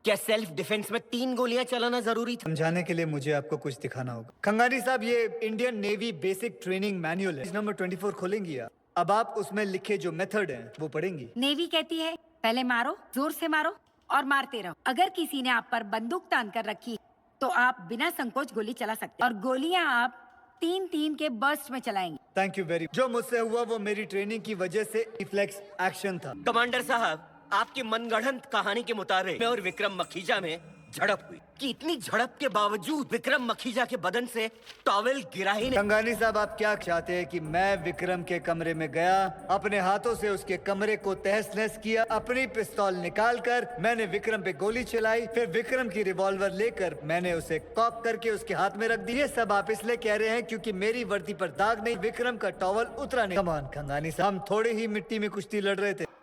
क्या self defence में 3 गोलियां चलाना जरूरी था? समझाने के लिए मुझे आपको कुछ दिखाना होगा। खंगानी साहब, ये Indian navy basic training manual है। नंबर 24 खोलेंगी आप। अब आप उसमें लिखे जो मेथड हैं वो पढ़ेंगी। नेवी कहती है पहले मारो, जोर से मारो और मारते रहो। अगर किसी ने आप पर बंदूक तान कर रखी तो आप बिना संकोच गोली चला सकते हैं और गोलियां आप 3-3 के बर्स्ट में चलाएंगे। Thank you very. जो मुझसे हुआ वो मेरी ट्रेनिंग की वजह से रिफ्लेक्स एक्शन था। कमांडर साहब, आपकी मनगढ़ंत कहानी के मुताबिक मैं और विक्रम मखीजा में झड़प हुई कि इतनी झड़प के बावजूद विक्रम मखीजा के बदन से टॉवेल गिरा ही नहीं। कंगानी साहब, आप क्या चाहते हैं कि मैं विक्रम के कमरे में गया, अपने हाथों से उसके कमरे को तहस नहस किया, अपनी पिस्तौल निकालकर मैंने विक्रम पे गोली चलाई, फिर विक्रम की रिवॉल्वर लेकर मैंने उसे कॉक करके उसके हाथ में रख दी। ये सब आप इसलिए कह रहे हैं क्योंकि मेरी वर्दी पर दाग नहीं, विक्रम का टॉवल उतरा नहीं। कमान कंगानी साहब, हम थोड़े ही मिट्टी में कुश्ती लड़ रहे थे।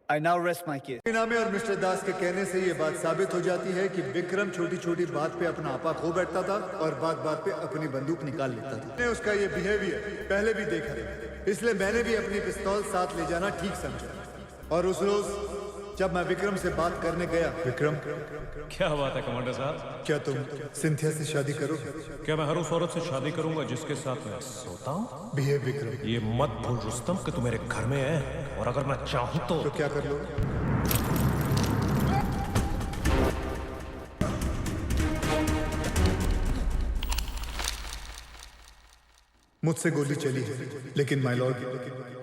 I now rest my case। नामे और मिस्टर दास के कहने से ये बात साबित हो जाती है कि विक्रम छोटी छोटी बात पे अपना आपा खो बैठता था और बात बात पे अपनी बंदूक निकाल लेता था। मैंने उसका ये बिहेवियर पहले भी देखा है, इसलिए मैंने भी अपनी पिस्तौल साथ ले जाना ठीक समझा। और उस रोज जब मैं विक्रम से बात करने गया, विक्रम, क्या बात है कमांडर साहब? क्या तुम सिंथिया से शादी करोगे? क्या मैं हर उस औरत से शादी करूंगा जिसके साथ मैं सोता हूँ? बिहेव विक्रम। ये मत भूल रुस्तम कि तू मेरे घर में है और अगर मैं चाहूँ तो क्या कर लोगे? मुझसे गोली चली है, लेकिन माय लॉर्ड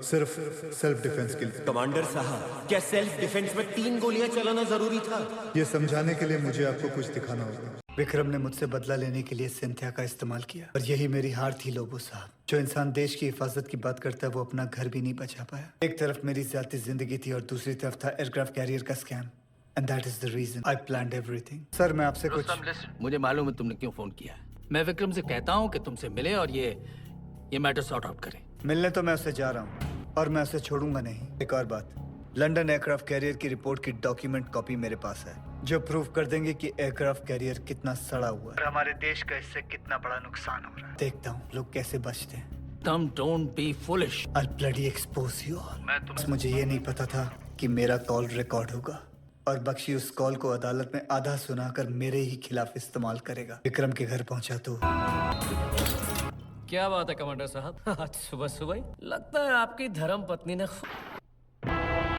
सिर्फ सेल्फ डिफेंस के लिए। कमांडर साहब, क्या सेल्फ डिफेंस में 3 गोलियां चलाना जरूरी था? ये समझाने के लिए मुझे आपको कुछ दिखाना होगा। विक्रम ने मुझसे बदला लेने के लिए सिंथिया का इस्तेमाल किया और यही मेरी हार थी लोबो साहब। जो इंसान देश की हिफाजत की बात करता है वो अपना घर भी नहीं बचा पाया। एक तरफ मेरी ज़ाती जिंदगी थी और दूसरी तरफ था एयरक्राफ्ट कैरियर का scam. And that is the reason I planned everything। Sir, मैं आपसे कुछ। मुझे मालूम है तुमने क्यों फोन किया। मैं विक्रम से कहता हूँ कि तुमसे मिले और ये मैटर सॉर्ट आउट करें। मिलने तो मैं उससे जा रहा हूँ और मैं उसे छोड़ूंगा नहीं। एक और बात, लंदन एयरक्राफ्ट कैरियर की रिपोर्ट की डॉक्यूमेंट कॉपी मेरे पास है जो प्रूव कर देंगे कि एयरक्राफ्ट कैरियर कितना सड़ा हुआ है और हमारे देश का इससे कितना बड़ा नुकसान हो रहा है। देखता हूँ लोग कैसे बचते हैं। तुम don't be foolish. I'll bloody expose you all। मुझे ये नहीं पता था कि मेरा कॉल रिकॉर्ड होगा और बख्शी उस कॉल को अदालत में आधा सुनाकर मेरे ही खिलाफ इस्तेमाल करेगा। विक्रम के घर पहुंचा तो क्या बात है कमांडर साहब? आज सुबह सुबह लगता है आपकी धर्म पत्नी ने